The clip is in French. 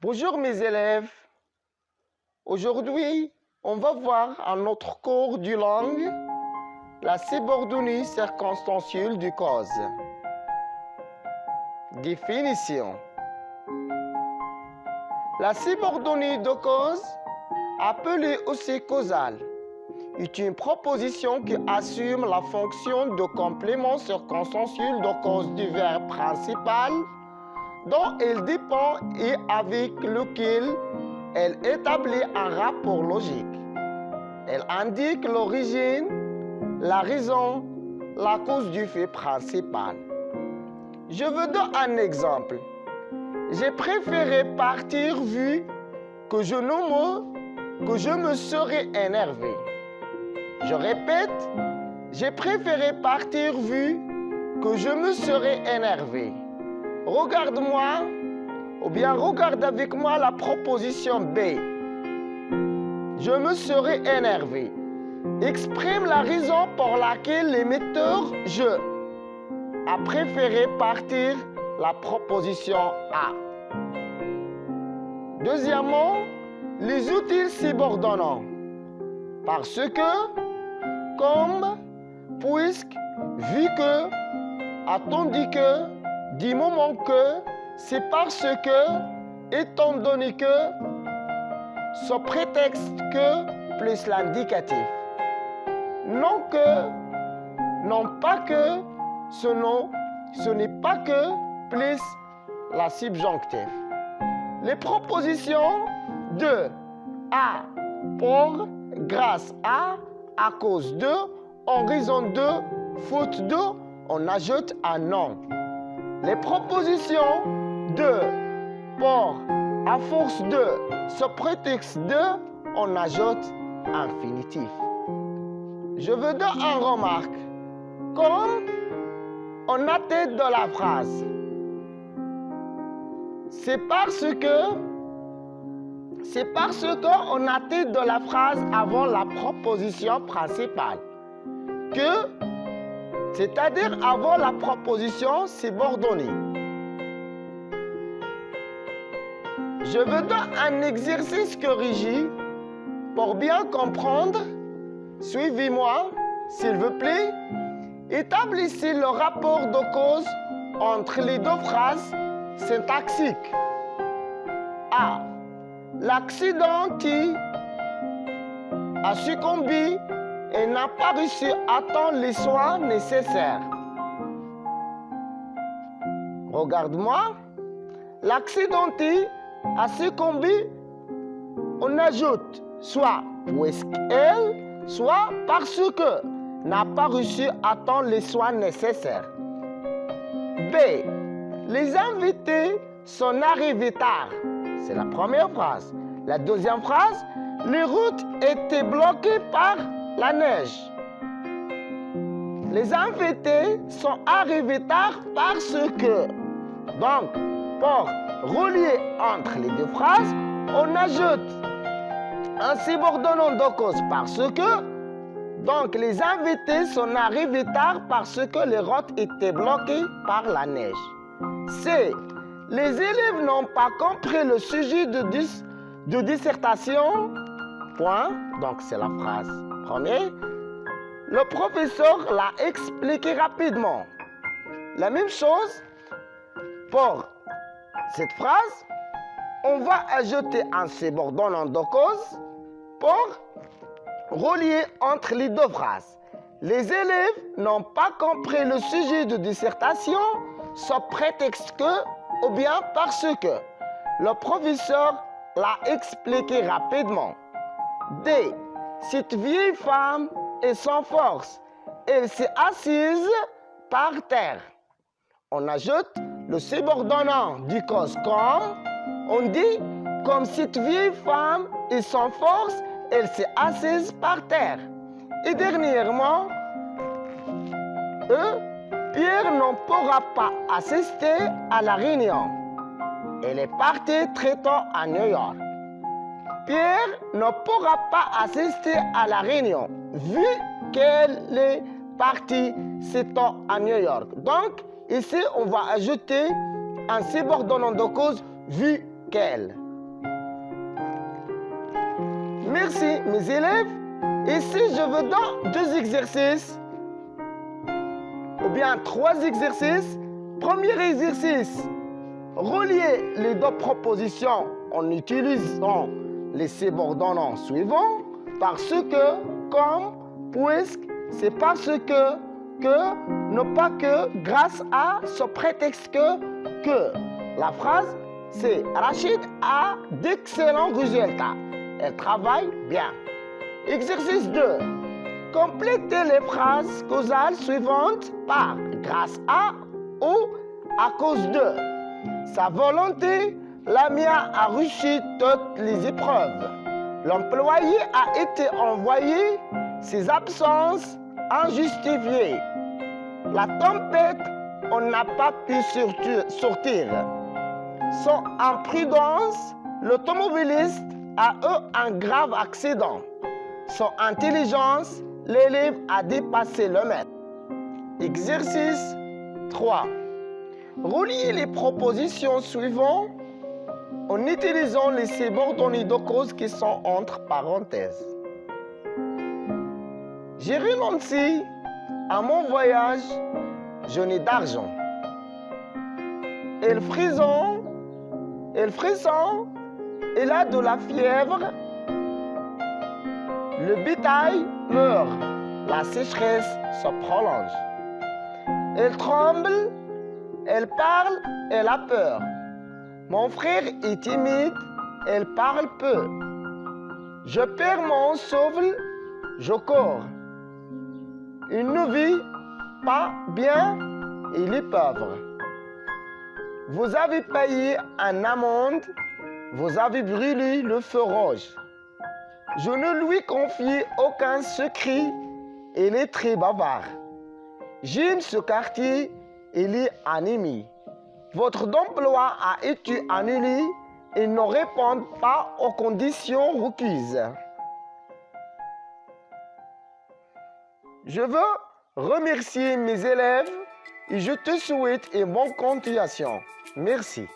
Bonjour mes élèves. Aujourd'hui, on va voir à notre cours de langue la subordonnée circonstancielle du cause. Définition. La subordonnée de cause, appelée aussi causale, est une proposition qui assume la fonction de complément circonstanciel de cause du verbe principal dont elle dépend et avec lequel elle établit un rapport logique. Elle indique l'origine, la raison, la cause du fait principal. Je vous donne un exemple. J'ai préféré partir vu que je me serais énervé. Je répète, j'ai préféré partir vu que je me serais énervé. Regarde-moi, ou bien regarde avec moi la proposition B. Je me serais énervé. Exprime la raison pour laquelle l'émetteur je a préféré partir la proposition A. Deuxièmement, les outils subordonnants. Parce que, comme, puisque, vu que, attendu que, du moment que, c'est parce que, étant donné que, ce prétexte que plus l'indicatif. Non que, non pas que, ce n'est pas que plus la subjonctif. Les propositions de, à, pour, grâce à cause de, en raison de, faute de, on ajoute un nom. Les propositions de, pour, à force de, ce prétexte de, on ajoute infinitif. Je veux donner une remarque. Comme on a tête de la phrase, c'est parce qu'on a tête de la phrase avant la proposition principale. C'est-à-dire avant la proposition subordonnée. Je veux donner un exercice corrigé pour bien comprendre. Suivez-moi, s'il vous plaît. Établissez le rapport de cause entre les deux phrases syntaxiques. A. L'accidenté a succombé et n'a pas reçu à temps les soins nécessaires. Regarde-moi. L'accidenté a succombé, on ajoute soit puisqu'elle, soit parce que n'a pas reçu à temps les soins nécessaires. B. Les invités sont arrivés tard. C'est la première phrase. La deuxième phrase, les routes étaient bloquées par la neige. Les invités sont arrivés tard parce que. Donc, pour relier entre les deux phrases, on ajoute un subordonnant de cause parce que. Donc, les invités sont arrivés tard parce que les routes étaient bloquées par la neige. C. Les élèves n'ont pas compris le sujet de dissertation. Point. Donc, c'est la phrase première. Le professeur l'a expliqué rapidement. La même chose pour cette phrase. On va ajouter un subordonnant de cause pour relier entre les deux phrases. Les élèves n'ont pas compris le sujet de dissertation sous prétexte que ou bien parce que le professeur l'a expliqué rapidement. D. Cette vieille femme est sans force. Elle s'est assise par terre. On ajoute le subordonnant du cause comme. On dit comme cette vieille femme est sans force, elle s'est assise par terre. Et dernièrement, Pierre ne pourra pas assister à la réunion. Elle est partie très tôt à New York. Pierre ne pourra pas assister à la réunion vu qu'elle est partie très tôt à New York. Donc, ici, on va ajouter un subordonnant de cause vu qu'elle. Merci mes élèves. Ici, je vous donne 2 exercices ou bien 3 exercices. Premier exercice, relier les 2 propositions en utilisant les subordonnants suivants parce que, comme, puisque, c'est parce que, non pas que, grâce à ce prétexte que. La phrase, c'est Rachid a d'excellents résultats. Elle travaille bien. Exercice 2. Complétez les phrases causales suivantes par grâce à ou à cause de. Sa volonté, Lamia a réussi toutes les épreuves. L'employé a été envoyé, ses absences injustifiées. La tempête, on n'a pas pu sortir. Son imprudence, l'automobiliste a eu un grave accident. Son intelligence, l'élève a dépassé le maître. Exercice 3. Reliez les propositions suivantes en utilisant les subordonnés de cause qui sont entre parenthèses. J'ai renoncé à mon voyage, je n'ai d'argent. Elle frisson, elle a de la fièvre. Le bétail meurt, la sécheresse se prolonge. Elle tremble, elle parle, elle a peur. Mon frère est timide, elle parle peu. Je perds mon souffle, je cours. Il ne vit pas bien, il est pauvre. Vous avez payé une amende, vous avez brûlé le feu rouge. Je ne lui confie aucun secret, il est très bavard. J'aime ce quartier, il est animé. Votre emploi a été annulé et ne répond pas aux conditions requises. Je veux remercier mes élèves et je te souhaite une bonne continuation. Merci.